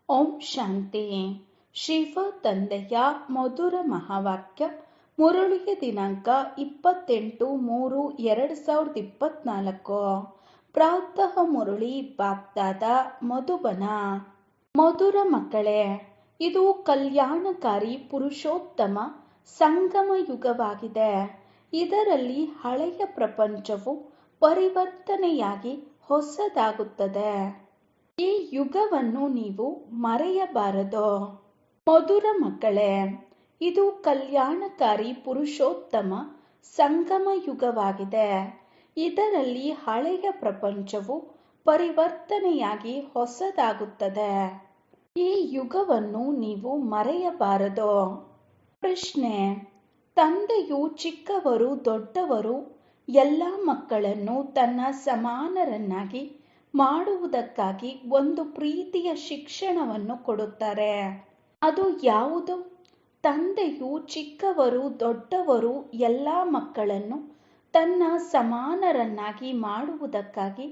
ಓಂ ಶಾಂತಿ. ಶಿವ ತಂದೆಯ ಮಧುರ ಮಹಾವಾಕ್ಯ. ಮುರುಳಿಗೆ ದಿನಾಂಕ 28-3-2024. ಪ್ರಾತಃ ಮುರುಳಿ ಬಾಪ್ದಾದ ಮಧುಬನ. ಮಧುರ ಮಕ್ಕಳೇ, ಇದು ಕಲ್ಯಾಣಕಾರಿ ಪುರುಷೋತ್ತಮ ಸಂಗಮ ಯುಗವಾಗಿದೆ. ಇದರಲ್ಲಿ ಹಳೆಯ ಪ್ರಪಂಚವು ಪರಿವರ್ತನೆಯಾಗಿ ಹೊಸದಾಗುತ್ತದೆ. ಈ ಯುಗವನ್ನು ನೀವು ಮರೆಯಬಾರದು. ಮಧುರ ಮಕ್ಕಳೇ, ಇದು ಕಲ್ಯಾಣಕಾರಿ ಪುರುಷೋತ್ತಮ ಸಂಗಮ ಯುಗವಾಗಿದೆ. ಇದರಲ್ಲಿ ಹಳೆಯ ಪ್ರಪಂಚವು ಪರಿವರ್ತನೆಯಾಗಿ ಹೊಸದಾಗುತ್ತದೆ. ಈ ಯುಗವನ್ನು ನೀವು ಮರೆಯಬಾರದು. ಪ್ರಶ್ನೆ: ತಂದೆಯು ಚಿಕ್ಕವರು ದೊಡ್ಡವರು ಎಲ್ಲ ಮಕ್ಕಳನ್ನು ತನ್ನ ಸಮಾನರನ್ನಾಗಿ ಮಾಡುವುದಕ್ಕಾಗಿ ಒಂದು ಪ್ರೀತಿಯ ಶಿಕ್ಷಣವನ್ನು ಕೊಡುತ್ತಾರೆ. ಅದು ಯಾವುದು? ತಂದೆಯು ಚಿಕ್ಕವರು ದೊಡ್ಡವರು ಎಲ್ಲ ಮಕ್ಕಳನ್ನು ತನ್ನ ಸಮಾನರನ್ನಾಗಿ ಮಾಡುವುದಕ್ಕಾಗಿ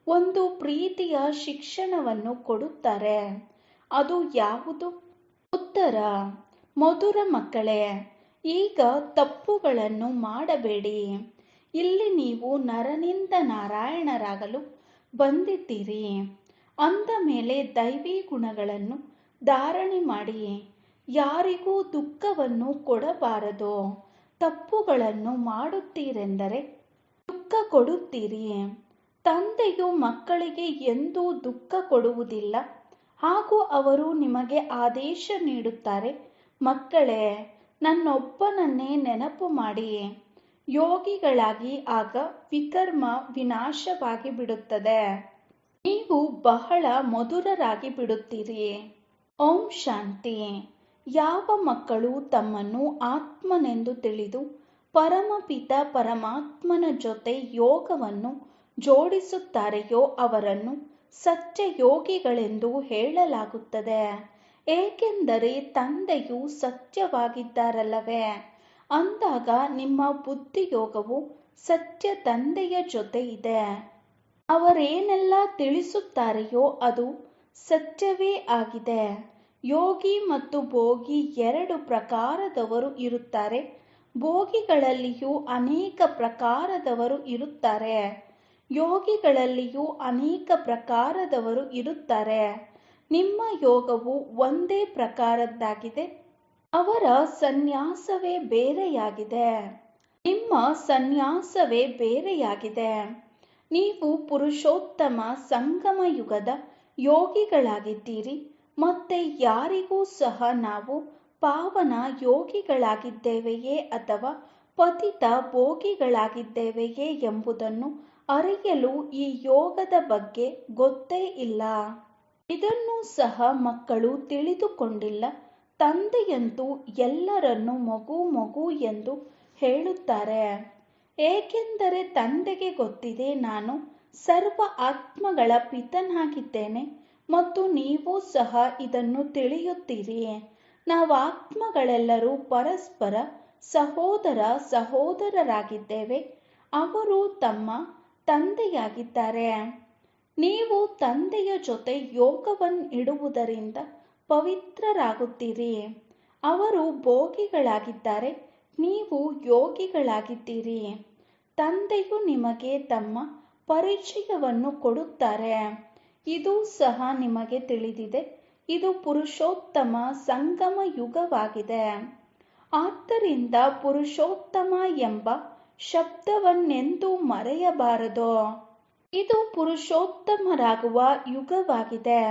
ಒಂದು ಪ್ರೀತಿಯ ಶಿಕ್ಷಣವನ್ನು ಕೊಡುತ್ತಾರೆ. ಅದು ಯಾವುದು? ಉತ್ತರ: ಮಧುರ ಮಕ್ಕಳೇ, ಈಗ ತಪ್ಪುಗಳನ್ನು ಮಾಡಬೇಡಿ. ಇಲ್ಲಿ ನೀವು ನರನಿಂದ ನಾರಾಯಣರಾಗಲು ಬಂದಿದ್ದೀರಿ. ಅಂದ ಮೇಲೆ ದೈವಿ ಗುಣಗಳನ್ನು ಧಾರಣೆ ಮಾಡಿ ಯಾರಿಗೂ ದುಃಖವನ್ನು ಕೊಡಬಾರದು. ತಪ್ಪುಗಳನ್ನು ಮಾಡುತ್ತೀರೆಂದರೆ ದುಃಖ ಕೊಡುತ್ತೀರಿ. ತಂದೆಯು ಮಕ್ಕಳಿಗೆ ಎಂದೂ ದುಃಖ ಕೊಡುವುದಿಲ್ಲ. ಹಾಗೂ ಅವರು ನಿಮಗೆ ಆದೇಶ ನೀಡುತ್ತಾರೆ, ಮಕ್ಕಳೇ, ನನ್ನೊಬ್ಬನನ್ನೇ ನೆನಪು ಮಾಡಿ ಯೋಗಿಗಳಾಗಿ, ಆಗ ವಿಕರ್ಮ ವಿನಾಶವಾಗಿ ಬಿಡುತ್ತದೆ. ನೀವು ಬಹಳ ಮಧುರರಾಗಿ ಬಿಡುತ್ತೀರಿ. ಓಂ ಶಾಂತಿ. ಯಾವ ಮಕ್ಕಳು ತಮ್ಮನ್ನು ಆತ್ಮನೆಂದು ತಿಳಿದು ಪರಮಪಿತ ಪರಮಾತ್ಮನ ಜೊತೆ ಯೋಗವನ್ನು ಜೋಡಿಸುತ್ತಾರೆಯೋ ಅವರನ್ನು ಸತ್ಯ ಯೋಗಿಗಳೆಂದು ಹೇಳಲಾಗುತ್ತದೆ. ಏಕೆಂದರೆ ತಂದೆಯು ಸತ್ಯವಾಗಿದ್ದಾರಲ್ಲವೇ? ಅಂದಾಗ ನಿಮ್ಮ ಬುದ್ಧಿಯೋಗವು ಸತ್ಯ ತಂದೆಯ ಜೊತೆ ಇದೆ. ಅವರೇನೆಲ್ಲ ತಿಳಿಸುತ್ತಾರೆಯೋ ಅದು ಸತ್ಯವೇ ಆಗಿದೆ. ಯೋಗಿ ಮತ್ತು ಭೋಗಿ ಎರಡು ಪ್ರಕಾರದವರು ಇರುತ್ತಾರೆ. ಭೋಗಿಗಳಲ್ಲಿಯೂ ಅನೇಕ ಪ್ರಕಾರದವರು ಇರುತ್ತಾರೆ. ಯೋಗಿಗಳಲ್ಲಿಯೂ ಅನೇಕ ಪ್ರಕಾರದವರು ಇರುತ್ತಾರೆ. ನಿಮ್ಮ ಯೋಗವು ಒಂದೇ ಪ್ರಕಾರದ್ದಾಗಿದೆ. ಅವರ ಸನ್ಯಾಸವೇ ಬೇರೆಯಾಗಿದೆ. ನಿಮ್ಮ ಸನ್ಯಾಸವೇ ಬೇರೆಯಾಗಿದೆ. ನೀವು ಪುರುಷೋತ್ತಮ ಸಂಗಮ ಯುಗದ ಯೋಗಿಗಳಾಗಿದ್ದೀರಿ. ಮತ್ತೆ ಯಾರಿಗೂ ಸಹ ನಾವು ಪಾವನ ಯೋಗಿಗಳಾಗಿದ್ದೇವೆಯೇ ಅಥವಾ ಪತಿತ ಭೋಗಿಗಳಾಗಿದ್ದೇವೆಯೇ ಎಂಬುದನ್ನು ಅರಿಯಲು ಈ ಯೋಗದ ಬಗ್ಗೆ ಗೊತ್ತೇ ಇಲ್ಲ. ಇದನ್ನು ಸಹ ಮಕ್ಕಳು ತಿಳಿದುಕೊಂಡಿಲ್ಲ. ತಂದೆಯಂತೂ ಎಲ್ಲರನ್ನೂ ಮಗು ಮಗು ಎಂದು ಹೇಳುತ್ತಾರೆ. ಏಕೆಂದರೆ ತಂದೆಗೆ ಗೊತ್ತಿದೆ, ನಾನು ಸರ್ವ ಆತ್ಮಗಳ ಪಿತನಾಗಿದ್ದೇನೆ ಮತ್ತು ನೀವು ಸಹ ಇದನ್ನು ತಿಳಿಯುತ್ತೀರಿ. ನಾವು ಆತ್ಮಗಳೆಲ್ಲರೂ ಪರಸ್ಪರ ಸಹೋದರ ಸಹೋದರರಾಗಿದ್ದೇವೆ. ಅವರು ತಮ್ಮ ತಂದೆಯಾಗಿದ್ದಾರೆ. ನೀವು ತಂದೆಯ ಜೊತೆ ಯೋಗವನ್ನಿಡುವುದರಿಂದ ಪವಿತ್ರರಾಗುತ್ತೀರಿ. ಅವರು ಭೋಗಿಗಳಾಗಿದ್ದಾರೆ, ನೀವು ಯೋಗಿಗಳಾಗಿದ್ದೀರಿ. ತಂದೆಯು ನಿಮಗೆ ತಮ್ಮ ಪರಿಚಯವನ್ನು ಕೊಡುತ್ತಾರೆ. ಇದು ಸಹ ನಿಮಗೆ ತಿಳಿದಿದೆ. ಇದು ಪುರುಷೋತ್ತಮ ಸಂಗಮ ಯುಗವಾಗಿದೆ. ಆದ್ದರಿಂದ ಪುರುಷೋತ್ತಮ ಎಂಬ ಶಬ್ದವನ್ನೆಂದೂ ಮರೆಯಬಾರದು. ಇದು ಪುರುಷೋತ್ತಮರಾಗುವ ಯುಗವಾಗಿದೆ.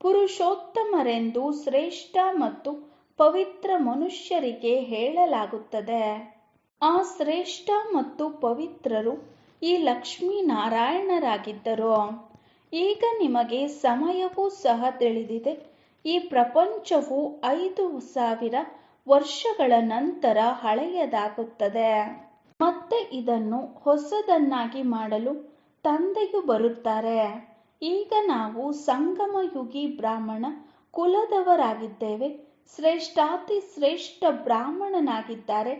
ಪುರುಷೋತ್ತಮರೆಂದು ಶ್ರೇಷ್ಠ ಮತ್ತು ಪವಿತ್ರ ಮನುಷ್ಯರಿಗೆ ಹೇಳಲಾಗುತ್ತದೆ. ಆ ಶ್ರೇಷ್ಠ ಮತ್ತು ಪವಿತ್ರರು ಈ ಲಕ್ಷ್ಮೀನಾರಾಯಣರಾಗಿದ್ದರು. ಈಗ ನಿಮಗೆ ಸಮಯವೂ ಸಹ ತಿಳಿದಿದೆ. ಈ ಪ್ರಪಂಚವು 5000 ವರ್ಷಗಳ ನಂತರ ಹಳೆಯದಾಗುತ್ತದೆ. ಮತ್ತೆ ಇದನ್ನು ಹೊಸದನ್ನಾಗಿ ಮಾಡಲು ತಂದೆಯು ಬರುತ್ತಾರೆ. ಈಗ ನಾವು ಸಂಗಮಯುಗಿ ಬ್ರಾಹ್ಮಣ ಕುಲದವರಾಗಿದ್ದೇವೆ. ಶ್ರೇಷ್ಠಾತಿ ಶ್ರೇಷ್ಠ ಬ್ರಾಹ್ಮಣನಾಗಿದ್ದಾರೆ.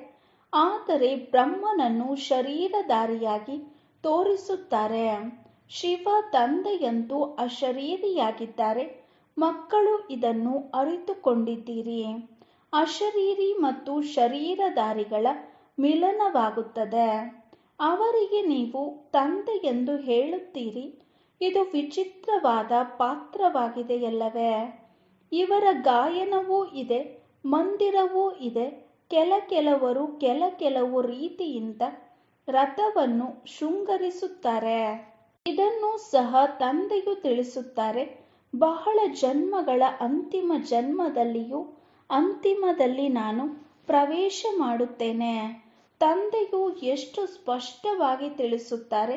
ಆದರೆ ಬ್ರಹ್ಮನನ್ನು ಶರೀರಧಾರಿಯಾಗಿ ತೋರಿಸುತ್ತಾರೆ. ಶಿವ ತಂದೆಯಂತೂ ಅಶರೀರಿಯಾಗಿದ್ದಾರೆ. ಮಕ್ಕಳು ಇದನ್ನು ಅರಿತುಕೊಂಡಿದ್ದೀರಿ. ಅಶರೀರಿ ಮತ್ತು ಶರೀರಧಾರಿಗಳ ಮಿಲನವಾಗುತ್ತದೆ. ಅವರಿಗೆ ನೀವು ತಂದೆ ಎಂದು ಹೇಳುತ್ತೀರಿ. ಇದು ವಿಚಿತ್ರವಾದ ಪಾತ್ರವಾಗಿದೆಯಲ್ಲವೇ? ಇವರ ಗಾಯನವೂ ಇದೆ, ಮಂದಿರವೂ ಇದೆ. ಕೆಲವರು ಕೆಲವು ರೀತಿಯಿಂದ ರಥವನ್ನು ಶೃಂಗರಿಸುತ್ತಾರೆ. ಇದನ್ನು ಸಹ ತಂದೆಯು ತಿಳಿಸುತ್ತಾರೆ. ಬಹಳ ಜನ್ಮಗಳ ಅಂತಿಮ ಜನ್ಮದಲ್ಲಿಯೂ ಅಂತಿಮದಲ್ಲಿ ನಾನು ಪ್ರವೇಶ ಮಾಡುತ್ತೇನೆ. ತಂದೆಯು ಎಷ್ಟು ಸ್ಪಷ್ಟವಾಗಿ ತಿಳಿಸುತ್ತಾರೆ.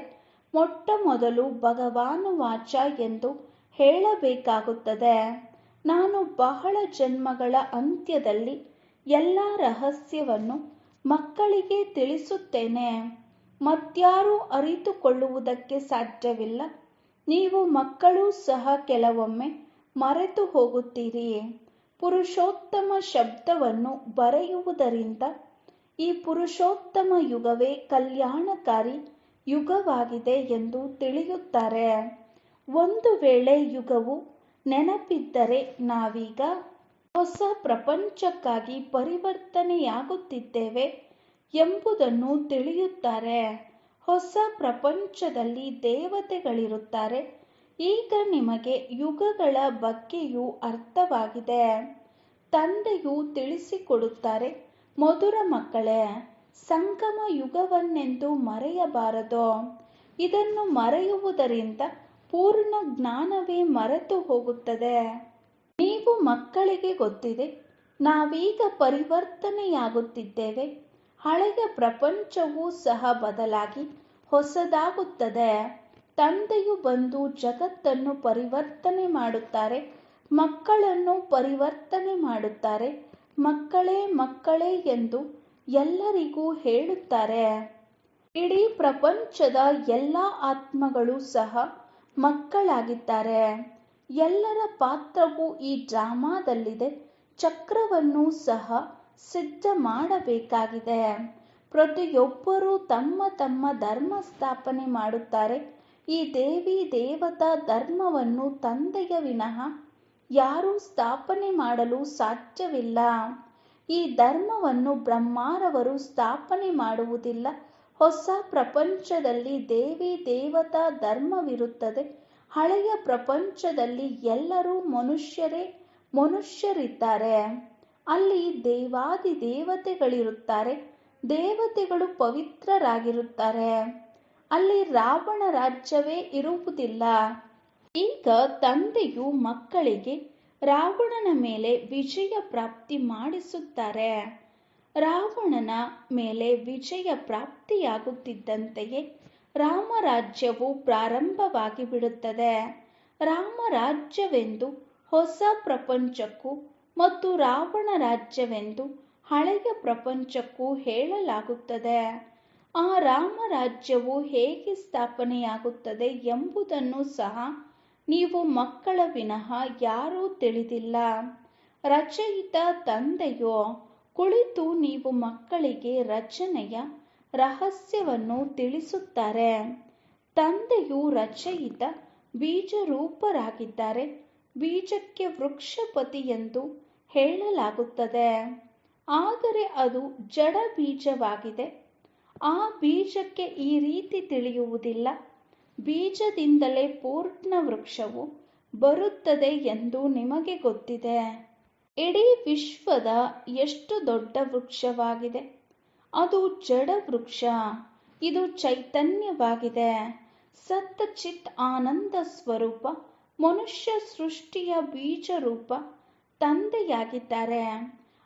ಮೊಟ್ಟ ಮೊದಲು ಭಗವಾನುವಾಚ ಎಂದು ಹೇಳಬೇಕಾಗುತ್ತದೆ. ನಾನು ಬಹಳ ಜನ್ಮಗಳ ಅಂತ್ಯದಲ್ಲಿ ಎಲ್ಲ ರಹಸ್ಯವನ್ನು ಮಕ್ಕಳಿಗೆ ತಿಳಿಸುತ್ತೇನೆ. ಮತ್ಯಾರೂ ಅರಿತುಕೊಳ್ಳುವುದಕ್ಕೆ ಸಾಧ್ಯವಿಲ್ಲ. ನೀವು ಮಕ್ಕಳೂ ಸಹ ಕೆಲವೊಮ್ಮೆ ಮರೆತು ಹೋಗುತ್ತೀರಿ. ಪುರುಷೋತ್ತಮ ಶಬ್ದವನ್ನು ಬರೆಯುವುದರಿಂದ ಈ ಪುರುಷೋತ್ತಮ ಯುಗವೇ ಕಲ್ಯಾಣಕಾರಿ ಯುಗವಾಗಿದೆ ಎಂದು ತಿಳಿಯುತ್ತಾರೆ. ಒಂದು ವೇಳೆ ಯುಗವು ನೆನಪಿದ್ದರೆ ನಾವೀಗ ಹೊಸ ಪ್ರಪಂಚಕ್ಕಾಗಿ ಪರಿವರ್ತನೆಯಾಗುತ್ತಿದ್ದೇವೆ ಎಂಬುದನ್ನು ತಿಳಿಯುತ್ತಾರೆ. ಹೊಸ ಪ್ರಪಂಚದಲ್ಲಿ ದೇವತೆಗಳಿರುತ್ತಾರೆ. ಈಗ ನಿಮಗೆ ಯುಗಗಳ ಬಗ್ಗೆಯೂ ಅರ್ಥವಾಗಿದೆ. ತಂದೆಯು ತಿಳಿಸಿಕೊಡುತ್ತಾರೆ, ಮಧುರ ಮಕ್ಕಳೇ, ಸಂಗಮ ಯುಗವನ್ನೆಂದು ಮರೆಯಬಾರದು. ಇದನ್ನು ಮರೆಯುವುದರಿಂದ ಪೂರ್ಣ ಜ್ಞಾನವೇ ಮರೆತು ಹೋಗುತ್ತದೆ. ನೀವು ಮಕ್ಕಳಿಗೆ ಗೊತ್ತಿದೆ, ನಾವೀಗ ಪರಿವರ್ತನೆಯಾಗುತ್ತಿದ್ದೇವೆ. ಹಳೆಯ ಪ್ರಪಂಚವೂ ಸಹ ಬದಲಾಗಿ ಹೊಸದಾಗುತ್ತದೆ. ತಂದೆಯು ಬಂದು ಜಗತ್ತನ್ನು ಪರಿವರ್ತನೆ ಮಾಡುತ್ತಾರೆ, ಮಕ್ಕಳನ್ನು ಪರಿವರ್ತನೆ ಮಾಡುತ್ತಾರೆ. ಮಕ್ಕಳೇ ಮಕ್ಕಳೇ ಎಂದು ಎಲ್ಲರಿಗೂ ಹೇಳುತ್ತಾರೆ. ಇಡೀ ಪ್ರಪಂಚದ ಎಲ್ಲ ಆತ್ಮಗಳು ಸಹ ಮಕ್ಕಳಾಗಿದ್ದಾರೆ. ಎಲ್ಲರ ಪಾತ್ರವೂ ಈ ಡ್ರಾಮಾದಲ್ಲಿದೆ. ಚಕ್ರವನ್ನು ಸಹ ಸಿದ್ಧ ಮಾಡಬೇಕಾಗಿದೆ. ಪ್ರತಿಯೊಬ್ಬರೂ ತಮ್ಮ ತಮ್ಮ ಧರ್ಮ ಸ್ಥಾಪನೆ ಮಾಡುತ್ತಾರೆ. ಈ ದೇವಿ ದೇವತಾ ಧರ್ಮವನ್ನು ತಂದೆಯ ವಿನಃ ಯಾರೂ ಸ್ಥಾಪನೆ ಮಾಡಲು ಸಾಧ್ಯವಿಲ್ಲ. ಈ ಧರ್ಮವನ್ನು ಬ್ರಹ್ಮಾರವರು ಸ್ಥಾಪನೆ ಮಾಡುವುದಿಲ್ಲ. ಹೊಸ ಪ್ರಪಂಚದಲ್ಲಿ ದೇವಿ ದೇವತಾ ಧರ್ಮವಿರುತ್ತದೆ. ಹಳೆಯ ಪ್ರಪಂಚದಲ್ಲಿ ಎಲ್ಲರೂ ಮನುಷ್ಯರಿದ್ದಾರೆ. ಅಲ್ಲಿ ದೇವಾದಿ ದೇವತೆಗಳಿರುತ್ತಾರೆ. ದೇವತೆಗಳು ಪವಿತ್ರರಾಗಿರುತ್ತಾರೆ. ಅಲ್ಲಿ ರಾವಣ ರಾಜ್ಯವೇ ಇರುವುದಿಲ್ಲ. ಈಗ ತಂದೆಯು ಮಕ್ಕಳಿಗೆ ರಾವಣನ ಮೇಲೆ ವಿಜಯ ಪ್ರಾಪ್ತಿ ಮಾಡಿಸುತ್ತಾರೆ. ರಾವಣನ ಮೇಲೆ ವಿಜಯ ಪ್ರಾಪ್ತಿಯಾಗುತ್ತಿದ್ದಂತೆಯೇ ರಾಮರಾಜ್ಯವು ಪ್ರಾರಂಭವಾಗಿ ಬಿಡುತ್ತದೆ. ರಾಮರಾಜ್ಯವೆಂದು ಹೊಸ ಪ್ರಪಂಚಕ್ಕೂ ಮತ್ತು ರಾವಣ ರಾಜ್ಯವೆಂದು ಹಳೆಯ ಪ್ರಪಂಚಕ್ಕೂ ಹೇಳಲಾಗುತ್ತದೆ. ಆ ರಾಮರಾಜ್ಯವು ಹೇಗೆ ಸ್ಥಾಪನೆಯಾಗುತ್ತದೆ ಎಂಬುದನ್ನು ಸಹ ನೀವು ಮಕ್ಕಳ ವಿನಃ ಯಾರೂ ತಿಳಿದಿಲ್ಲ. ರಚಯಿತ ತಂದೆಯೋ ಕುಳಿತು ನೀವು ಮಕ್ಕಳಿಗೆ ರಚನೆಯ ರಹಸ್ಯವನ್ನು ತಿಳಿಸುತ್ತಾರೆ. ತಂದೆಯು ರಚಯಿತ ಬೀಜರೂಪರಾಗಿದ್ದಾರೆ. ಬೀಜಕ್ಕೆ ವೃಕ್ಷಪತಿ ಎಂದು ಹೇಳಲಾಗುತ್ತದೆ. ಆದರೆ ಅದು ಜಡ ಬೀಜವಾಗಿದೆ. ಆ ಬೀಜಕ್ಕೆ ಈ ರೀತಿ ತಿಳಿಯುವುದಿಲ್ಲ. ಬೀಜದಿಂದಲೇ ಪೂರ್ಣ ವೃಕ್ಷವು ಬರುತ್ತದೆ ಎಂದು ನಿಮಗೆ ಗೊತ್ತಿದೆ. ಇಡೀ ವಿಶ್ವದ ಎಷ್ಟು ದೊಡ್ಡ ವೃಕ್ಷವಾಗಿದೆ. ಅದು ಜಡ ವೃಕ್ಷ. ಇದು ಚೈತನ್ಯವಾಗಿದೆ. ಸತ್ ಚಿತ್ ಆನಂದ ಸ್ವರೂಪ ಮನುಷ್ಯ ಸೃಷ್ಟಿಯ ಬೀಜರೂಪ ತಂದೆಯಾಗಿದ್ದಾರೆ.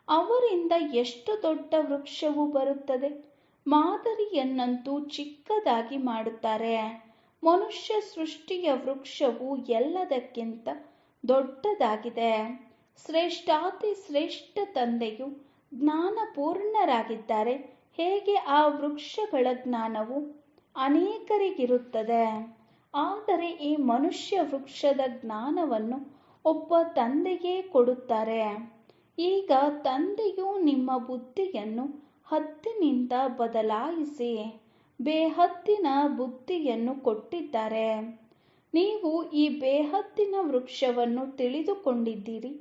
ಅವರಿಂದ ಎಷ್ಟು ದೊಡ್ಡ ವೃಕ್ಷವು ಬರುತ್ತದೆ. ಮಾದರಿಯನ್ನಂತೂ ಚಿಕ್ಕದಾಗಿ ಮಾಡುತ್ತಾರೆ. ಮನುಷ್ಯ ಸೃಷ್ಟಿಯ ವೃಕ್ಷವು ಎಲ್ಲದಕ್ಕಿಂತ ದೊಡ್ಡದಾಗಿದೆ. ಶ್ರೇಷ್ಠಾತಿ ಶ್ರೇಷ್ಠ ತಂದೆಯು ಜ್ಞಾನಪೂರ್ಣರಾಗಿದ್ದಾರೆ. ಹೇಗೆ ಆ ವೃಕ್ಷಗಳ ಜ್ಞಾನವು ಅನೇಕರಿಗಿರುತ್ತದೆ. ಆದರೆ ಈ ಮನುಷ್ಯ ವೃಕ್ಷದ ಜ್ಞಾನವನ್ನು ಒಬ್ಬ ತಂದೆಯೇ ಕೊಡುತ್ತಾರೆ. ಈಗ ತಂದೆಯು ನಿಮ್ಮ ಬುದ್ಧಿಯನ್ನು ಹದ್ದಿನಿಂದ ಬದಲಾಯಿಸಿ ಬೇಹದ್ದಿನ ಬುದ್ಧಿಯನ್ನು ಕೊಟ್ಟಿದ್ದಾರೆ. ನೀವು ಈ ಬೇಹದ್ದಿನ ವೃಕ್ಷವನ್ನು ತಿಳಿದುಕೊಂಡಿದ್ದೀರಿ.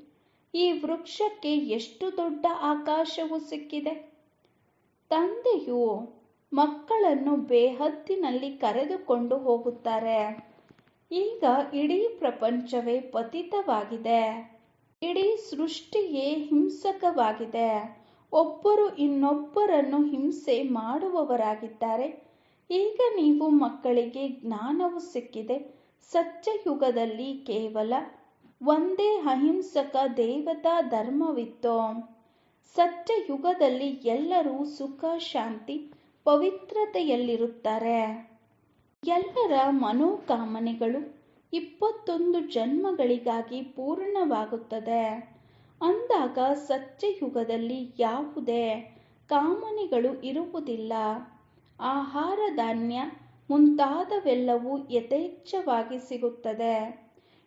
ಈ ವೃಕ್ಷಕ್ಕೆ ಎಷ್ಟು ದೊಡ್ಡ ಆಕಾಶವು ಸಿಕ್ಕಿದೆ. ತಂದೆಯು ಮಕ್ಕಳನ್ನು ಬೇಹದ್ದಿನಲ್ಲಿ ಕರೆದುಕೊಂಡು ಹೋಗುತ್ತಾರೆ. ಈಗ ಇಡೀ ಪ್ರಪಂಚವೇ ಪತಿತವಾಗಿದೆ. ಇಡೀ ಸೃಷ್ಟಿಯೇ ಹಿಂಸಕವಾಗಿದೆ. ಒಬ್ಬರು ಇನ್ನೊಬ್ಬರನ್ನು ಹಿಂಸೆ ಮಾಡುವವರಾಗಿದ್ದಾರೆ. ಈಗ ನೀವು ಮಕ್ಕಳಿಗೆ ಜ್ಞಾನವು ಸಿಕ್ಕಿದೆ. ಸತ್ಯಯುಗದಲ್ಲಿ ಕೇವಲ ಒಂದೇ ಅಹಿಂಸಕ ದೇವತಾ ಧರ್ಮವಿತ್ತು. ಸತ್ಯಯುಗದಲ್ಲಿ ಎಲ್ಲರೂ ಸುಖ, ಶಾಂತಿ, ಪವಿತ್ರತೆಯಲ್ಲಿರುತ್ತಾರೆ. ಎಲ್ಲರ ಮನೋಕಾಮನೆಗಳು 21 ಜನ್ಮಗಳಿಗಾಗಿ ಪೂರ್ಣವಾಗುತ್ತದೆ. ಅಂದಾಗ ಸತ್ಯಯುಗದಲ್ಲಿ ಯಾವುದೇ ಕಾಮನೆಗಳು ಇರುವುದಿಲ್ಲ. ಆಹಾರ, ಧಾನ್ಯ ಮುಂತಾದವೆಲ್ಲವೂ ಯಥೇಚ್ಛವಾಗಿ ಸಿಗುತ್ತದೆ.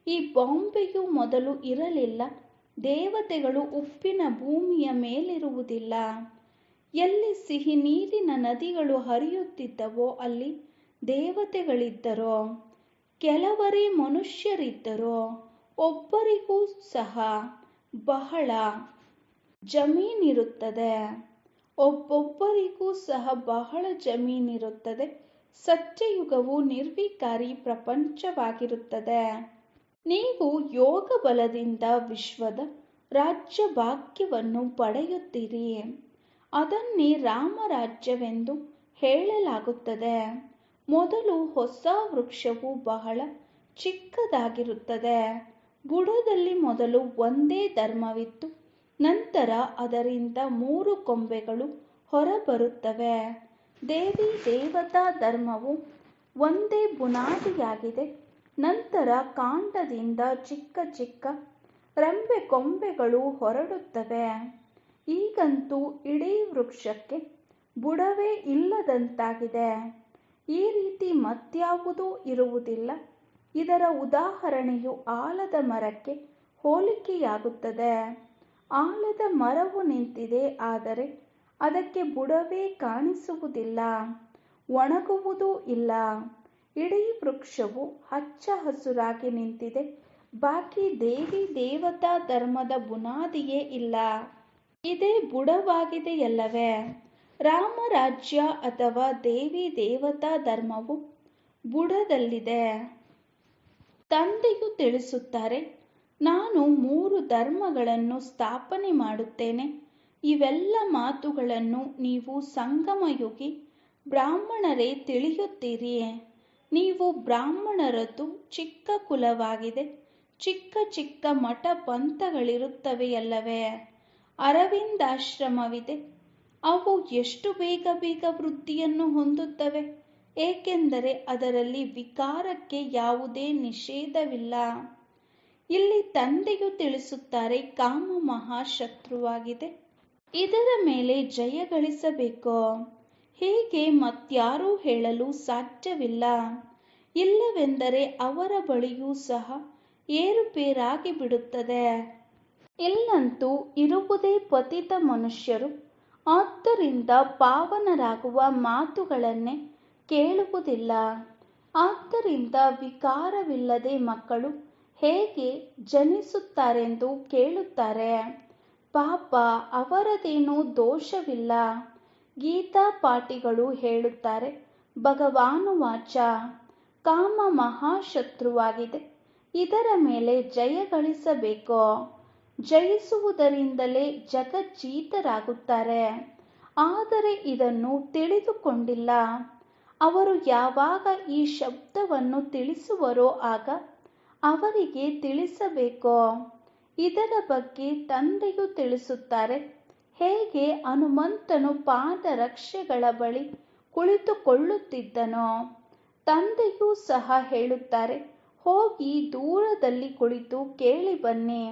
ಈ ಬಾಂಬೆಯು ಮೊದಲು ಇರಲಿಲ್ಲ. ದೇವತೆಗಳು ಉಪ್ಪಿನ ಭೂಮಿಯ ಮೇಲಿರುವುದಿಲ್ಲ. ಎಲ್ಲಿ ಸಿಹಿ ನೀರಿನ ನದಿಗಳು ಹರಿಯುತ್ತಿದ್ದವೋ ಅಲ್ಲಿ ದೇವತೆಗಳಿದ್ದರೋ. ಕೆಲವರೇ ಮನುಷ್ಯರಿದ್ದರೋ. ಒಬ್ಬರಿಗೂ ಸಹ ಬಹಳ ಜಮೀನಿರುತ್ತದೆ. ಒಬ್ಬೊಬ್ಬರಿಗೂ ಸಹ ಬಹಳ ಜಮೀನಿರುತ್ತದೆ. ಸತ್ಯಯುಗವು ನಿರ್ವಿಕಾರಿ ಪ್ರಪಂಚವಾಗಿರುತ್ತದೆ. ನೀವು ಯೋಗ ಬಲದಿಂದ ವಿಶ್ವದ ರಾಜ್ಯ ಭಾಗ್ಯವನ್ನು ಪಡೆಯುತ್ತೀರಿ. ಅದನ್ನೇ ರಾಮರಾಜ್ಯವೆಂದು ಹೇಳಲಾಗುತ್ತದೆ. ಮೊದಲು ಹೊಸ ವೃಕ್ಷವು ಬಹಳ ಚಿಕ್ಕದಾಗಿರುತ್ತದೆ. ಬುಡದಲ್ಲಿ ಮೊದಲು ಒಂದೇ ಧರ್ಮವಿತ್ತು. ನಂತರ ಅದರಿಂದ 3 ಕೊಂಬೆಗಳು ಹೊರಬರುತ್ತವೆ. ದೇವಿ ದೇವತಾ ಧರ್ಮವು ಒಂದೇ ಬುನಾದಿಯಾಗಿದೆ. ನಂತರ ಕಾಂಡದಿಂದ ಚಿಕ್ಕ ಚಿಕ್ಕ ರೆಂಬೆ ಕೊಂಬೆಗಳು ಹೊರಡುತ್ತವೆ. ಈಗಂತೂ ಇಡೀ ವೃಕ್ಷಕ್ಕೆ ಬುಡವೇ ಇಲ್ಲದಂತಾಗಿದೆ. ಈ ರೀತಿ ಮತ್ಯಾವುದೂ ಇರುವುದಿಲ್ಲ. ಇದರ ಉದಾಹರಣೆಯು ಆಲದ ಮರಕ್ಕೆ ಹೋಲಿಕೆಯಾಗುತ್ತದೆ. ಆಲದ ಮರವು ನಿಂತಿದೆ, ಆದರೆ ಅದಕ್ಕೆ ಬುಡವೇ ಕಾಣಿಸುವುದಿಲ್ಲ, ಒಣಗುವುದೂ ಇಲ್ಲ. ಇಡೀ ವೃಕ್ಷವು ಹಚ್ಚ ಹಸುರಾಗಿ ನಿಂತಿದೆ. ಬಾಕಿ ದೇವಿ ದೇವತಾ ಧರ್ಮದ ಬುನಾದಿಯೇ ಇಲ್ಲ. ಇದೇ ಬುಡವಾಗಿದೆಯಲ್ಲವೇ. ರಾಮರಾಜ್ಯ ಅಥವಾ ದೇವಿ ದೇವತಾ ಧರ್ಮವು ಬುಡದಲ್ಲಿದೆ. ತಂದೆಯು ತಿಳಿಸುತ್ತಾರೆ, ನಾನು 3 ಧರ್ಮಗಳನ್ನು ಸ್ಥಾಪನೆ ಮಾಡುತ್ತೇನೆ. ಇವೆಲ್ಲ ಮಾತುಗಳನ್ನು ನೀವು ಸಂಗಮಯುಗಿ ಬ್ರಾಹ್ಮಣರೇ ತಿಳಿಯುತ್ತೀರಿ. ನೀವು ಬ್ರಾಹ್ಮಣರದ್ದು ಚಿಕ್ಕ ಕುಲವಾಗಿದೆ. ಚಿಕ್ಕ ಚಿಕ್ಕ ಮಠ ಪಂಥಗಳಿರುತ್ತವೆಯಲ್ಲವೇ. ಅರವಿಂದಾಶ್ರಮವಿದೆ. ಅವು ಎಷ್ಟು ಬೇಗ ಬೇಗ ವೃದ್ಧಿಯನ್ನು ಹೊಂದುತ್ತವೆ. ಏಕೆಂದರೆ ಅದರಲ್ಲಿ ವಿಕಾರಕ್ಕೆ ಯಾವುದೇ ನಿಷೇಧವಿಲ್ಲ. ಇಲ್ಲಿ ತಂದೆಯು ತಿಳಿಸುತ್ತಾರೆ, ಕಾಮ ಮಹಾಶತ್ರುವಾಗಿದೆ. ಇದರ ಮೇಲೆ ಜಯ ಗಳಿಸಬೇಕು. ಹೀಗೆ ಮತ್ಯಾರೂ ಹೇಳಲು ಸಾಧ್ಯವಿಲ್ಲ. ಇಲ್ಲವೆಂದರೆ ಅವರ ಬಳಿಯೂ ಸಹ ಏರುಪೇರಾಗಿ ಬಿಡುತ್ತದೆ. ಇಲ್ಲಂತೂ ಇರುವುದೇ ಪತಿತ ಮನುಷ್ಯರು. ಆದ್ದರಿಂದ ಪಾವನರಾಗುವ ಮಾತುಗಳನ್ನೇ ಕೇಳುವುದಿಲ್ಲ. ಆದ್ದರಿಂದ ವಿಕಾರವಿಲ್ಲದೆ ಮಕ್ಕಳು ಹೇಗೆ ಜನಿಸುತ್ತಾರೆಂದು ಕೇಳುತ್ತಾರೆ. ಪಾಪ, ಅವರದೇನೂ ದೋಷವಿಲ್ಲ. ಗೀತಾ ಪಾಠಿಗಳು ಹೇಳುತ್ತಾರೆ, ಭಗವಾನುವಾಚ, ಕಾಮ ಮಹಾಶತ್ರುವಾಗಿದೆ. ಇದರ ಮೇಲೆ ಜಯ ಗಳಿಸಬೇಕು. ಜಯಿಸುವುದರಿಂದಲೇ ಜಗಜ್ಜೀತರಾಗುತ್ತಾರೆ. ಆದರೆ ಇದನ್ನು ತಿಳಿದುಕೊಂಡಿಲ್ಲ. ಅವರು ಯಾವಾಗ ಈ ಶಬ್ದವನ್ನು ತಿಳಿಸುವರೋ ಆಗ ಅವರಿಗೆ ತಿಳಿಸಬೇಕು. ಇದರ ಬಗ್ಗೆ ತಂದೆಯು ತಿಳಿಸುತ್ತಾರೆ. ಹೇಗೆ ಹನುಮಂತನು ಪಾದರಕ್ಷೆಗಳ ಬಳಿ ಕುಳಿತುಕೊಳ್ಳುತ್ತಿದ್ದನೋ, ತಂದೆಯೂ ಸಹ ಹೇಳುತ್ತಾರೆ, ಹೋಗಿ ದೂರದಲ್ಲಿ ಕುಳಿತು ಕೇಳಿ ಬನ್ನಿ.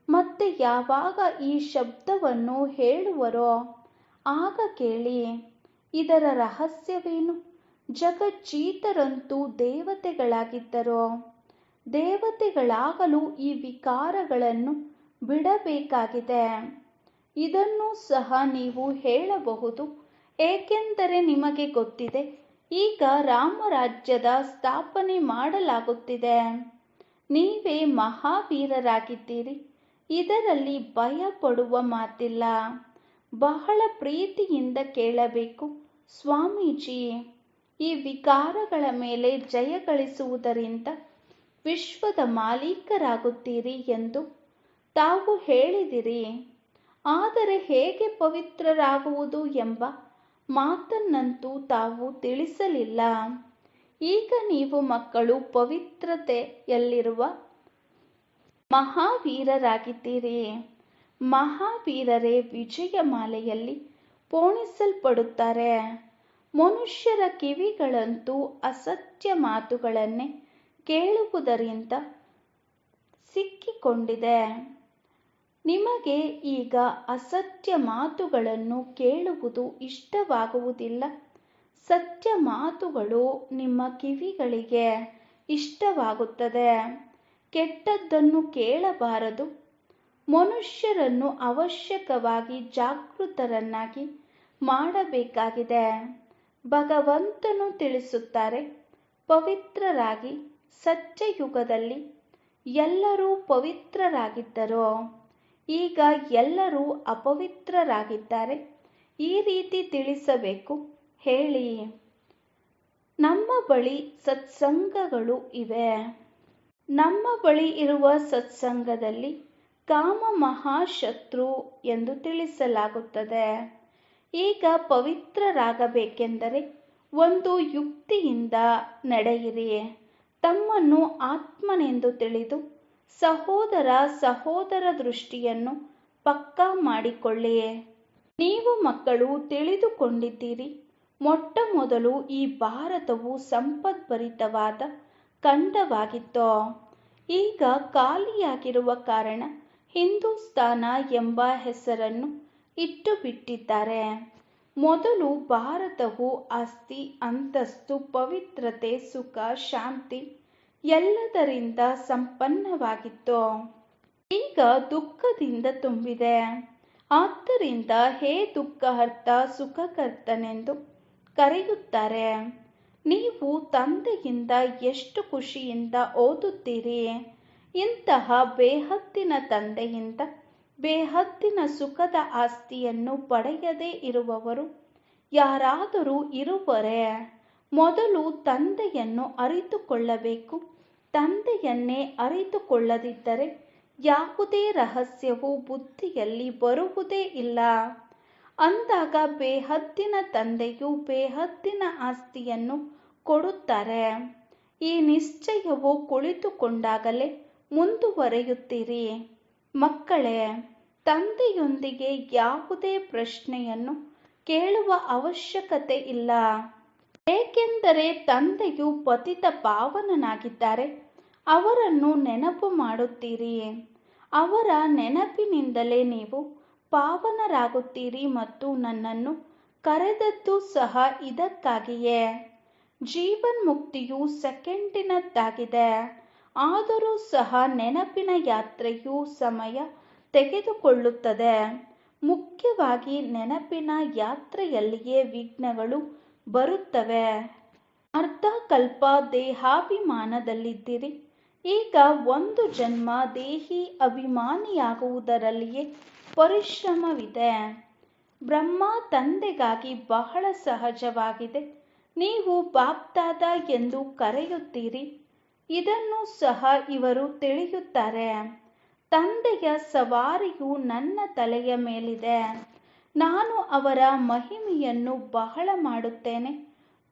ಮತ್ತೆ ಯಾವಾಗ ಈ ಶಬ್ದವನ್ನು ಹೇಳುವರೋ ಆಗ ಕೇಳಿ. ಇದರ ರಹಸ್ಯವೇನು? ಜಗಜ್ಜೀತರಂತೂ ದೇವತೆಗಳಾಗಿದ್ದರು. ದೇವತೆಗಳಾಗಲು ಈ ವಿಕಾರಗಳನ್ನು ಬಿಡಬೇಕಾಗಿದೆ. ಇದನ್ನೂ ಸಹ ನೀವು ಹೇಳಬಹುದು. ಏಕೆಂದರೆ ನಿಮಗೆ ಗೊತ್ತಿದೆ, ಈಗ ರಾಮರಾಜ್ಯದ ಸ್ಥಾಪನೆ ಮಾಡಲಾಗುತ್ತಿದೆ. ನೀವೇ ಮಹಾವೀರರಾಗಿದ್ದೀರಿ. ಇದರಲ್ಲಿ ಭಯ ಪಡುವ ಮಾತಿಲ್ಲ. ಬಹಳ ಪ್ರೀತಿಯಿಂದ ಕೇಳಬೇಕು, ಸ್ವಾಮೀಜಿ, ಈ ವಿಕಾರಗಳ ಮೇಲೆ ಜಯ ಗಳಿಸುವುದರಿಂದ ವಿಶ್ವದ ಮಾಲೀಕರಾಗುತ್ತೀರಿ ಎಂದು ತಾವು ಹೇಳಿದಿರಿ. ಆದರೆ ಹೇಗೆ ಪವಿತ್ರರಾಗುವುದು ಎಂಬ ಮಾತನ್ನಂತೂ ತಾವು ತಿಳಿಸಲಿಲ್ಲ. ಈಗ ನೀವು ಮಕ್ಕಳು ಪವಿತ್ರತೆಯಲ್ಲಿರುವ ಮಹಾವೀರರಾಗಿದ್ದೀರಿ. ಮಹಾವೀರರೇ ವಿಜಯಮಾಲೆಯಲ್ಲಿ ಪೋಣಿಸಲ್ಪಡುತ್ತಾರೆ. ಮನುಷ್ಯರ ಕಿವಿಗಳಂತೂ ಅಸತ್ಯ ಮಾತುಗಳನ್ನೇ ಕೇಳುವುದರಿಂದ ಸಿಕ್ಕಿಕೊಂಡಿದೆ. ನಿಮಗೆ ಈಗ ಅಸತ್ಯ ಮಾತುಗಳನ್ನು ಕೇಳುವುದು ಇಷ್ಟವಾಗುವುದಿಲ್ಲ. ಸತ್ಯ ಮಾತುಗಳು ನಿಮ್ಮ ಕಿವಿಗಳಿಗೆ ಇಷ್ಟವಾಗುತ್ತದೆ. ಕೆಟ್ಟದ್ದನ್ನು ಕೇಳಬಾರದು. ಮನುಷ್ಯರನ್ನು ಅವಶ್ಯಕವಾಗಿ ಜಾಗೃತರನ್ನಾಗಿ ಮಾಡಬೇಕಾಗಿದೆ. ಭಗವಂತನು ತಿಳಿಸುತ್ತಾರೆ, ಪವಿತ್ರರಾಗಿ. ಸತ್ಯಯುಗದಲ್ಲಿ ಎಲ್ಲರೂ ಪವಿತ್ರರಾಗಿದ್ದರು. ಈಗ ಎಲ್ಲರೂ ಅಪವಿತ್ರರಾಗಿದ್ದಾರೆ. ಈ ರೀತಿ ತಿಳಿಸಬೇಕು. ಹೇಳಿ, ನಮ್ಮ ಬಳಿ ಸತ್ಸಂಗಗಳು ಇವೆ. ನಮ್ಮ ಬಳಿ ಇರುವ ಸತ್ಸಂಗದಲ್ಲಿ ಕಾಮ ಮಹಾಶತ್ರು ಎಂದು ತಿಳಿಸಲಾಗುತ್ತದೆ. ಈಗ ಪವಿತ್ರರಾಗಬೇಕೆಂದರೆ ಒಂದು ಯುಕ್ತಿಯಿಂದ ನಡೆಯಿರಿ. ತಮ್ಮನ್ನು ಆತ್ಮನೆಂದು ತಿಳಿದು ಸಹೋದರ ಸಹೋದರ ದೃಷ್ಟಿಯನ್ನು ಪಕ್ಕಾ ಮಾಡಿಕೊಳ್ಳಿ. ನೀವು ಮಕ್ಕಳು ತಿಳಿದುಕೊಂಡಿದ್ದೀರಿ, ಮೊಟ್ಟ ಮೊದಲು ಈ ಭಾರತವು ಸಂಪದ್ಭರಿತವಾದ ಖಂಡವಾಗಿತ್ತು. ಈಗ ಖಾಲಿಯಾಗಿರುವ ಕಾರಣ ಹಿಂದೂಸ್ತಾನ ಎಂಬ ಹೆಸರನ್ನು ಇಟ್ಟು ಬಿಟ್ಟಿದ್ದಾರೆ. ಮೊದಲು ಭಾರತವು ಆಸ್ತಿ, ಅಂತಸ್ತು, ಪವಿತ್ರತೆ, ಸುಖ, ಶಾಂತಿ ಎಲ್ಲದರಿಂದ ಸಂಪನ್ನವಾಗಿತ್ತು. ಈಗ ದುಃಖದಿಂದ ತುಂಬಿದೆ. ಆದ್ದರಿಂದ ಹೇ ದುಃಖಹರ್ತ ಸುಖಕರ್ತನೆಂದು ಕರೆಯುತ್ತಾರೆ. ನೀವು ತಂದೆಯಿಂದ ಎಷ್ಟು ಖುಷಿಯಿಂದ ಓದುತ್ತೀರಿ. ಇಂತಹ ಬೇಹದ್ದಿನ ತಂದೆಯಿಂದ ಬೇಹದ್ದಿನ ಸುಖದ ಆಸ್ತಿಯನ್ನು ಪಡೆಯದೇ ಇರುವವರು ಯಾರಾದರೂ ಇರುವರೇ? ಮೊದಲು ತಂದೆಯನ್ನು ಅರಿತುಕೊಳ್ಳಬೇಕು. ತಂದೆಯನ್ನೇ ಅರಿತುಕೊಳ್ಳದಿದ್ದರೆ ಯಾವುದೇ ರಹಸ್ಯವೂ ಬುದ್ಧಿಯಲ್ಲಿ ಬರುವುದೇ ಇಲ್ಲ. ಅಂದಾಗ ಬೇಹದ್ದಿನ ತಂದೆಯು ಬೇಹದ್ದಿನ ಆಸ್ತಿಯನ್ನು ಕೊಡುತ್ತಾರೆ. ಈ ನಿಶ್ಚಯವು ಕುಳಿತುಕೊಂಡಾಗಲೇ ಮುಂದುವರಿಯುತ್ತೀರಿ. ಮಕ್ಕಳೇ, ತಂದೆಯೊಂದಿಗೆ ಯಾವುದೇ ಪ್ರಶ್ನೆಯನ್ನು ಕೇಳುವ ಅವಶ್ಯಕತೆ ಇಲ್ಲ. ಏಕೆಂದರೆ ತಂದೆಯು ಪತಿತ ಪಾವನನಾಗಿದ್ದಾರೆ. ಅವರನ್ನು ನೆನಪು ಮಾಡುತ್ತೀರಿ. ಅವರ ನೆನಪಿನಿಂದಲೇ ನೀವು ಪಾವನರಾಗುತ್ತೀರಿ ಮತ್ತು ನನ್ನನ್ನು ಕರೆದದ್ದು ಸಹ ಇದಕ್ಕಾಗಿಯೇ. ಜೀವನ್ಮುಕ್ತಿಯು ಸೆಕೆಂಡಿನದ್ದಾಗಿದೆ. ಆದರೂ ಸಹ ನೆನಪಿನ ಯಾತ್ರೆಯು ಸಮಯ ತೆಗೆದುಕೊಳ್ಳುತ್ತದೆ. ಮುಖ್ಯವಾಗಿ ನೆನಪಿನ ಯಾತ್ರೆಯಲ್ಲಿಯೇ ವಿಘ್ನಗಳು ಬರುತ್ತವೆ. ಅರ್ಧ ಕಲ್ಪ ದೇಹಾಭಿಮಾನದಲ್ಲಿದ್ದಿರಿ. ಈಗ ಒಂದು ಜನ್ಮ ದೇಹಿ ಅಭಿಮಾನಿಯಾಗುವುದರಲ್ಲಿಯೇ ಪರಿಶ್ರಮವಿದೆ. ಬ್ರಹ್ಮ ತಂದೆಗಾಗಿ ಬಹಳ ಸಹಜವಾಗಿದೆ. ನೀವು ಬಾಪ್ದಾದ ಎಂದು ಕರೆಯುತ್ತೀರಿ. ಇದನ್ನು ಸಹ ಇವರು ತಿಳಿಯುತ್ತಾರೆ. ತಂದೆಯ ಸವಾರಿಯು ನನ್ನ ತಲೆಯ ಮೇಲಿದೆ. ನಾನು ಅವರ ಮಹಿಮೆಯನ್ನು ಬಹಳ ಮಾಡುತ್ತೇನೆ,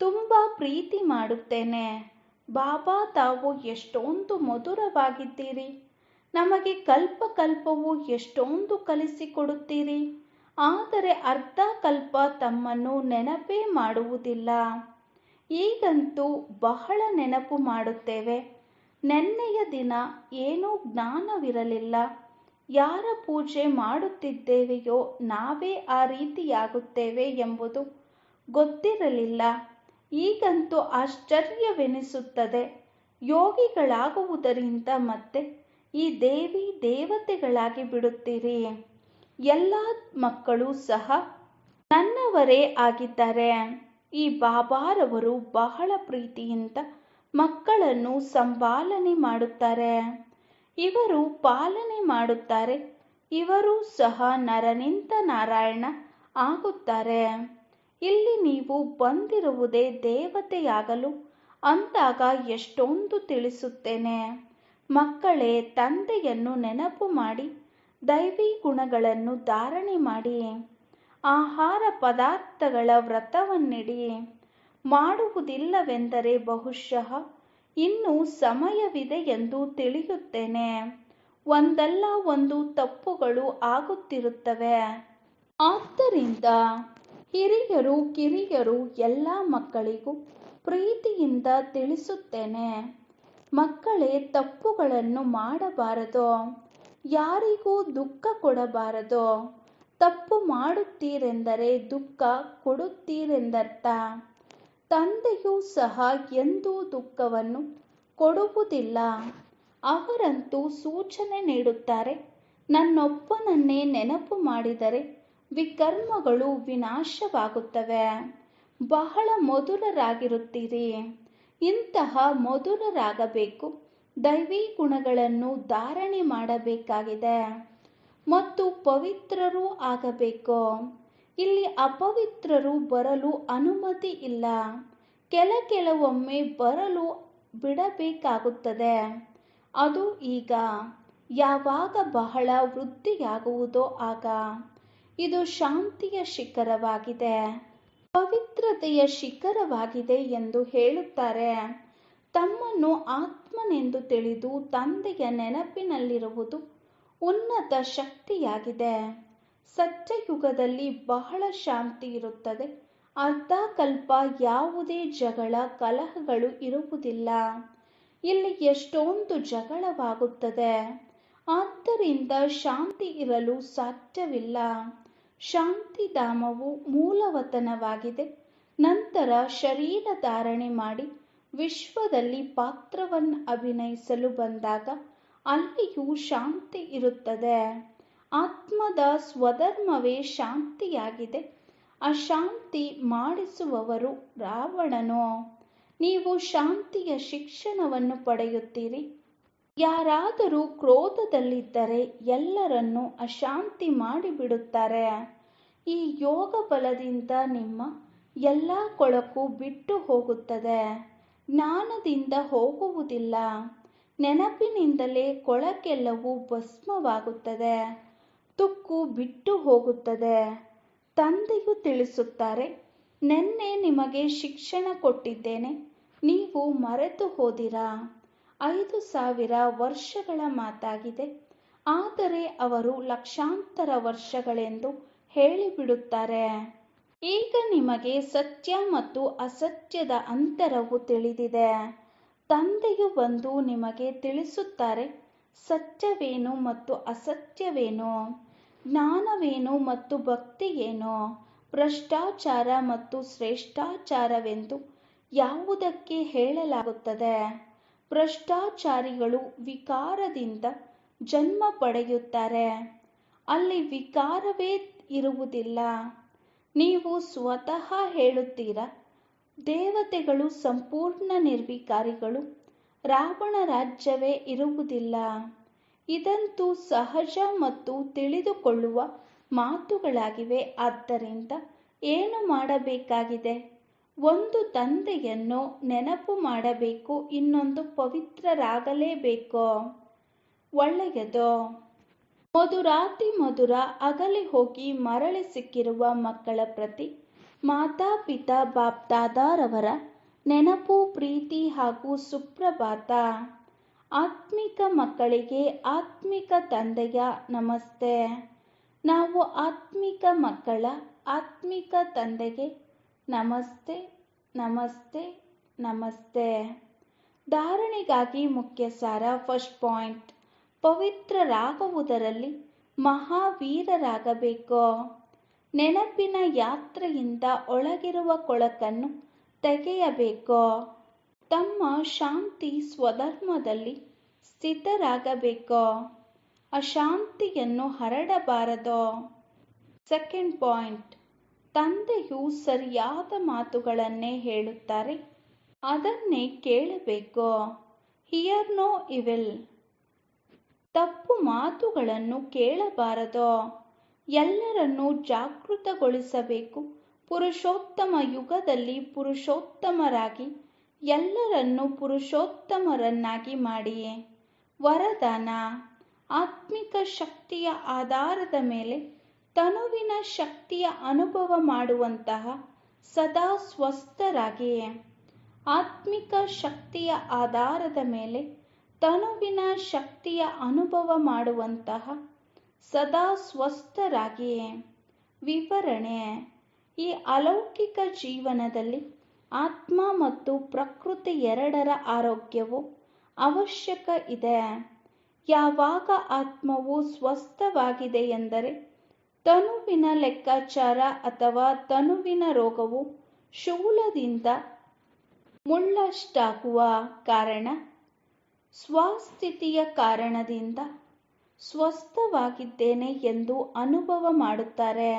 ತುಂಬ ಪ್ರೀತಿ ಮಾಡುತ್ತೇನೆ. ಬಾಬಾ, ತಾವು ಎಷ್ಟೊಂದು ಮಧುರವಾಗಿದ್ದೀರಿ. ನಮಗೆ ಕಲ್ಪ ಕಲ್ಪವೂ ಎಷ್ಟೊಂದು ಕಲಿಸಿಕೊಡುತ್ತೀರಿ. ಆದರೆ ಅರ್ಧ ಕಲ್ಪ ತಮ್ಮನ್ನು ನೆನಪೇ ಮಾಡುವುದಿಲ್ಲ. ಈಗಂತೂ ಬಹಳ ನೆನಪು ಮಾಡುತ್ತೇವೆ. ನೆನ್ನೆಯ ದಿನ ಏನೂ ಜ್ಞಾನವಿರಲಿಲ್ಲ. ಯಾರ ಪೂಜೆ ಮಾಡುತ್ತಿದ್ದೇವೆಯೋ ನಾವೇ ಆ ರೀತಿಯಾಗುತ್ತೇವೆ ಎಂಬುದು ಗೊತ್ತಿರಲಿಲ್ಲ. ಈಗಂತೂ ಆಶ್ಚರ್ಯವೆನಿಸುತ್ತದೆ. ಯೋಗಿಗಳಾಗುವುದರಿಂದ ಮತ್ತೆ ಈ ದೇವಿ ದೇವತೆಗಳಾಗಿ ಬಿಡುತ್ತೀರಿ. ಎಲ್ಲ ಮಕ್ಕಳು ಸಹ ನನ್ನವರೇ ಆಗಿದ್ದಾರೆ. ಈ ಬಾಬಾರವರು ಬಹಳ ಪ್ರೀತಿಯಿಂದ ಮಕ್ಕಳನ್ನು ಸಂಪಾಲನೆ ಮಾಡುತ್ತಾರೆ. ಇವರು ಪಾಲನೆ ಮಾಡುತ್ತಾರೆ. ಇವರು ಸಹ ನರನಿಂದ ನಾರಾಯಣ ಆಗುತ್ತಾರೆ. ಇಲ್ಲಿ ನೀವು ಬಂದಿರುವುದೇ ದೇವತೆಯಾಗಲು ಅಂದಾಗ ಎಷ್ಟೊಂದು ತಿಳಿಸುತ್ತೇನೆ. ಮಕ್ಕಳೇ, ತಂದೆಯನ್ನು ನೆನಪು ಮಾಡಿ ದೈವಿ ಗುಣಗಳನ್ನು ಧಾರಣೆ ಮಾಡಿ ಆಹಾರ ಪದಾರ್ಥಗಳ ವ್ರತವನ್ನಿಡಿ. ಮಾಡುವುದಿಲ್ಲವೆಂದರೆ ಬಹುಶಃ ಇನ್ನೂ ಸಮಯವಿದೆ ಎಂದು ತಿಳಿಯುತ್ತೇನೆ. ಒಂದಲ್ಲ ಒಂದು ತಪ್ಪುಗಳು ಆಗುತ್ತಿರುತ್ತವೆ. ಆದ್ದರಿಂದ ಹಿರಿಯರು ಕಿರಿಯರು ಎಲ್ಲ ಮಕ್ಕಳಿಗೂ ಪ್ರೀತಿಯಿಂದ ತಿಳಿಸುತ್ತೇನೆ. ಮಕ್ಕಳೇ, ತಪ್ಪುಗಳನ್ನು ಮಾಡಬಾರದು. ಯಾರಿಗೂ ದುಃಖ ಕೊಡಬಾರದು. ತಪ್ಪು ಮಾಡುತ್ತೀರೆಂದರೆ ದುಃಖ ಕೊಡುತ್ತೀರೆಂದರ್ಥ. ತಂದೆಯೂ ಸಹ ಎಂದೂ ದುಃಖವನ್ನು ಕೊಡುವುದಿಲ್ಲ. ಅವರಂತೂ ಸೂಚನೆ ನೀಡುತ್ತಾರೆ, ನನ್ನೊಬ್ಬನನ್ನೇ ನೆನಪು ಮಾಡಿದರೆ ವಿಕರ್ಮಗಳು ವಿನಾಶವಾಗುತ್ತವೆ. ಬಹಳ ಮಧುರರಾಗಿರುತ್ತೀರಿ. ಇಂತಹ ಮಧುರರಾಗಬೇಕು. ದೈವಿ ಗುಣಗಳನ್ನು ಧಾರಣೆ ಮಾಡಬೇಕಾಗಿದೆ ಮತ್ತು ಪವಿತ್ರರೂ ಆಗಬೇಕು. ಇಲ್ಲಿ ಅಪವಿತ್ರರು ಬರಲು ಅನುಮತಿ ಇಲ್ಲ. ಕೆಲವೊಮ್ಮೆ ಬರಲು ಬಿಡಬೇಕಾಗುತ್ತದೆ. ಅದು ಈಗ. ಯಾವಾಗ ಬಹಳ ವೃದ್ಧಿಯಾಗುವುದೋ ಆಗ. ಇದು ಶಾಂತಿಯ ಶಿಖರವಾಗಿದೆ, ಪವಿತ್ರತೆಯ ಶಿಖರವಾಗಿದೆ ಎಂದು ಹೇಳುತ್ತಾರೆ. ತಮ್ಮನ್ನು ಆತ್ಮನೆಂದು ತಿಳಿದು ತಂದೆಯ ನೆನಪಿನಲ್ಲಿರುವುದು ಉನ್ನತ ಶಕ್ತಿಯಾಗಿದೆ. ಸತ್ಯಯುಗದಲ್ಲಿ ಬಹಳ ಶಾಂತಿ ಇರುತ್ತದೆ. ಅರ್ಧ ಕಲ್ಪ ಯಾವುದೇ ಜಗಳ ಕಲಹಗಳು ಇರುವುದಿಲ್ಲ. ಇಲ್ಲಿ ಎಷ್ಟೊಂದು ಜಗಳವಾಗುತ್ತದೆ. ಆದ್ದರಿಂದ ಶಾಂತಿ ಇರಲು ಸಾಧ್ಯವಿಲ್ಲ. ಶಾಂತಿಧಾಮವು ಮೂಲವತನವಾಗಿದೆ. ನಂತರ ಶರೀರ ಧಾರಣೆ ಮಾಡಿ ವಿಶ್ವದಲ್ಲಿ ಪಾತ್ರವನ್ನು ಅಭಿನಯಿಸಲು ಬಂದಾಗ ಅಲ್ಲಿಯೂ ಶಾಂತಿ ಇರುತ್ತದೆ. ಆತ್ಮದ ಸ್ವಧರ್ಮವೇ ಶಾಂತಿಯಾಗಿದೆ. ಅಶಾಂತಿ ಮಾಡಿಸುವವರು ರಾವಣನು. ನೀವು ಶಾಂತಿಯ ಶಿಕ್ಷಣವನ್ನು ಪಡೆಯುತ್ತೀರಿ. ಯಾರಾದರೂ ಕ್ರೋಧದಲ್ಲಿದ್ದರೆ ಎಲ್ಲರನ್ನೂ ಅಶಾಂತಿ ಮಾಡಿಬಿಡುತ್ತಾರೆ. ಈ ಯೋಗ ಬಲದಿಂದ ನಿಮ್ಮ ಎಲ್ಲ ಕೊಳಕು ಬಿಟ್ಟು ಹೋಗುತ್ತದೆ. ಜ್ಞಾನದಿಂದ ಹೋಗುವುದಿಲ್ಲ. ನೆನಪಿನಿಂದಲೇ ಕೊಳಕೆಲ್ಲವೂ ಭಸ್ಮವಾಗುತ್ತದೆ. ತುಕ್ಕು ಬಿಟ್ಟು ಹೋಗುತ್ತದೆ. ತಂದೆಯು ತಿಳಿಸುತ್ತಾರೆ, ನೆನ್ನೆ ನಿಮಗೆ ಶಿಕ್ಷಣ ಕೊಟ್ಟಿದ್ದೇನೆ, ನೀವು ಮರೆತು ಹೋದಿರಾ. 5000 ವರ್ಷಗಳ ಮಾತಾಗಿದೆ. ಆದರೆ ಅವರು ಲಕ್ಷಾಂತರ ವರ್ಷಗಳೆಂದು ಹೇಳಿಬಿಡುತ್ತಾರೆ. ಈಗ ನಿಮಗೆ ಸತ್ಯ ಮತ್ತು ಅಸತ್ಯದ ಅಂತರವು ತಿಳಿದಿದೆ. ತಂದೆಯು ಬಂದು ನಿಮಗೆ ತಿಳಿಸುತ್ತಾರೆ, ಸತ್ಯವೇನು ಮತ್ತು ಅಸತ್ಯವೇನು, ಜ್ಞಾನವೇನು ಮತ್ತು ಭಕ್ತಿಯೇನು, ಭ್ರಷ್ಟಾಚಾರ ಮತ್ತು ಶ್ರೇಷ್ಠಾಚಾರವೆಂದು ಯಾವುದಕ್ಕೆ ಹೇಳಲಾಗುತ್ತದೆ. ಭ್ರಷ್ಟಾಚಾರಿಗಳು ವಿಕಾರದಿಂದ ಜನ್ಮ ಪಡೆಯುತ್ತಾರೆ. ಅಲ್ಲಿ ವಿಕಾರವೇ ಇರುವುದಿಲ್ಲ. ನೀವು ಸ್ವತಃ ಹೇಳುತ್ತೀರಾ, ದೇವತೆಗಳು ಸಂಪೂರ್ಣ ನಿರ್ವಿಕಾರಿಗಳು, ರಾವಣ ರಾಜ್ಯವೇ ಇರುವುದಿಲ್ಲ. ಇದಂತೂ ಸಹಜ ಮತ್ತು ತಿಳಿದುಕೊಳ್ಳುವ ಮಾತುಗಳಾಗಿವೆ. ಆದ್ದರಿಂದ ಏನು ಮಾಡಬೇಕಾಗಿದೆ? ಒಂದು ತಂದೆಯನ್ನು ನೆನಪು ಮಾಡಬೇಕು, ಇನ್ನೊಂದು ಪವಿತ್ರರಾಗಲೇಬೇಕು. ಒಳ್ಳೆಯದು. ಮಧುರಾತಿ ಮಧುರ ಅಗಲಿ ಹೋಗಿ ಮರಳಿ ಸಿಕ್ಕಿರುವ ಮಕ್ಕಳ ಪ್ರತಿ ಮಾತಾಪಿತಾ ಬಾಪ್ದಾದಾರವರ ನೆನಪು, ಪ್ರೀತಿ ಹಾಗೂ ಸುಪ್ರಭಾತ. ಆತ್ಮಿಕ ಮಕ್ಕಳಿಗೆ ಆತ್ಮಿಕ ತಂದೆಯ ನಮಸ್ತೆ. ನಾವು ಆತ್ಮಿಕ ಮಕ್ಕಳ ಆತ್ಮಿಕ ತಂದೆಗೆ ನಮಸ್ತೆ ನಮಸ್ತೆ ನಮಸ್ತೆ. ಧಾರಣೆಗಾಗಿ ಮುಖ್ಯ ಸಾರ. ಫಸ್ಟ್ ಪಾಯಿಂಟ್, ಪವಿತ್ರರಾಗುವುದರಲ್ಲಿ ಮಹಾವೀರರಾಗಬೇಕು. ನೆನಪಿನ ಯಾತ್ರೆಯಿಂದ ಒಳಗಿರುವ ಕೊಳಕನ್ನು ತೆಗೆಯಬೇಕು. ತಮ್ಮ ಶಾಂತಿ ಸ್ವಧರ್ಮದಲ್ಲಿ ಸ್ಥಿತರಾಗಬೇಕು. ಅಶಾಂತಿಯನ್ನು ಹರಡಬಾರದು. ಸೆಕೆಂಡ್ ಪಾಯಿಂಟ್, ತಂದೆಯು ಸರಿಯಾದ ಮಾತುಗಳನ್ನೇ ಹೇಳುತ್ತಾರೆ, ಅದನ್ನೇ ಕೇಳಬೇಕು. Hear no evil. ತಪ್ಪು ಮಾತುಗಳನ್ನು ಕೇಳಬಾರದು. ಎಲ್ಲರನ್ನೂ ಜಾಗೃತಗೊಳಿಸಬೇಕು. ಪುರುಷೋತ್ತಮ ಯುಗದಲ್ಲಿ ಪುರುಷೋತ್ತಮರಾಗಿ ಎಲ್ಲರನ್ನೂ ಪುರುಷೋತ್ತಮರನ್ನಾಗಿ ಮಾಡಿ. ವರದಾನ: ಆತ್ಮಿಕ ಶಕ್ತಿಯ ಆಧಾರದ ಮೇಲೆ ತನುವಿನ ಶಕ್ತಿಯ ಅನುಭವ ಮಾಡುವಂತಹ ಸದಾ ಸ್ವಸ್ಥರಾಗಿ. ಆತ್ಮಿಕ ಶಕ್ತಿಯ ಆಧಾರದ ಮೇಲೆ ತನುವಿನ ಶಕ್ತಿಯ ಅನುಭವ ಮಾಡುವಂತಹ ಸದಾ ಸ್ವಸ್ಥರಾಗಿ. ವಿವರಣೆ: ಈ ಅಲೌಕಿಕ ಜೀವನದಲ್ಲಿ ಆತ್ಮ ಮತ್ತು ಪ್ರಕೃತಿ ಎರಡರ ಆರೋಗ್ಯವು ಅವಶ್ಯಕ ಇದೆ. ಯಾವಾಗ ಆತ್ಮವು ಸ್ವಸ್ಥವಾಗಿದೆ ಎಂದರೆ ತನುವಿನ ಲೆಕ್ಕಾಚಾರ ಅಥವಾ ತನುವಿನ ರೋಗವು ಶೂಲದಿಂದ ಮುಳ್ಳಷ್ಟಾಗುವ ಕಾರಣ ಸ್ವಸ್ಥಿತಿಯ ಕಾರಣದಿಂದ ಸ್ವಸ್ಥವಾಗಿದ್ದೇನೆ ಎಂದು ಅನುಭವ ಮಾಡುತ್ತಾರೆ.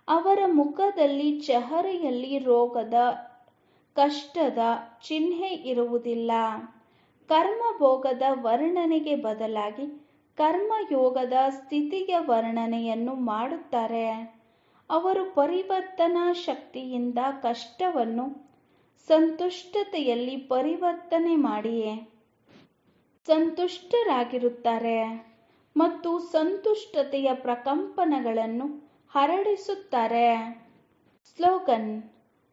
ಅವರ ಮುಖದಲ್ಲಿ ಚೆಹರೆಯಲ್ಲಿ ರೋಗದ ಕಷ್ಟದ ಚಿಹ್ನೆ ಇರುವುದಿಲ್ಲ. ಕರ್ಮಭೋಗದ ವರ್ಣನೆಗೆ ಬದಲಾಗಿ ಕರ್ಮಯೋಗದ ಸ್ಥಿತಿಯ ವರ್ಣನೆಯನ್ನು ಮಾಡುತ್ತಾರೆ. ಅವರು ಪರಿವರ್ತನಾ ಶಕ್ತಿಯಿಂದ ಕಷ್ಟವನ್ನು ಸಂತುಷ್ಟತೆಯಲ್ಲಿ ಪರಿವರ್ತನೆ ಮಾಡಿ ಸಂತುಷ್ಟರಾಗಿರುತ್ತಾರೆ ಮತ್ತು ಸಂತುಷ್ಟತೆಯ ಪ್ರಕಂಪನಗಳನ್ನು ಹರಡಿಸುತ್ತಾರೆ. ಸ್ಲೋಗನ್: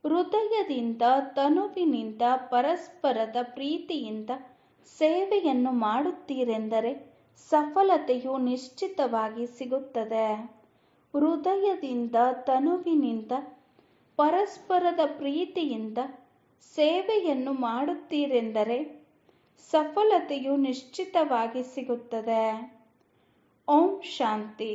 ಹೃದಯದಿಂದ ತನುವಿನಿಂದ ಪರಸ್ಪರದ ಪ್ರೀತಿಯಿಂದ ಸೇವೆಯನ್ನು ಮಾಡುತ್ತೀರೆಂದರೆ ಸಫಲತೆಯು ನಿಶ್ಚಿತವಾಗಿ ಸಿಗುತ್ತದೆ. ಹೃದಯದಿಂದ ತನುವಿನಿಂದ ಪರಸ್ಪರದ ಪ್ರೀತಿಯಿಂದ ಸೇವೆಯನ್ನು ಮಾಡುತ್ತೀರೆಂದರೆ ಸಫಲತೆಯು ನಿಶ್ಚಿತವಾಗಿ ಸಿಗುತ್ತದೆ. ಓಂ ಶಾಂತಿ.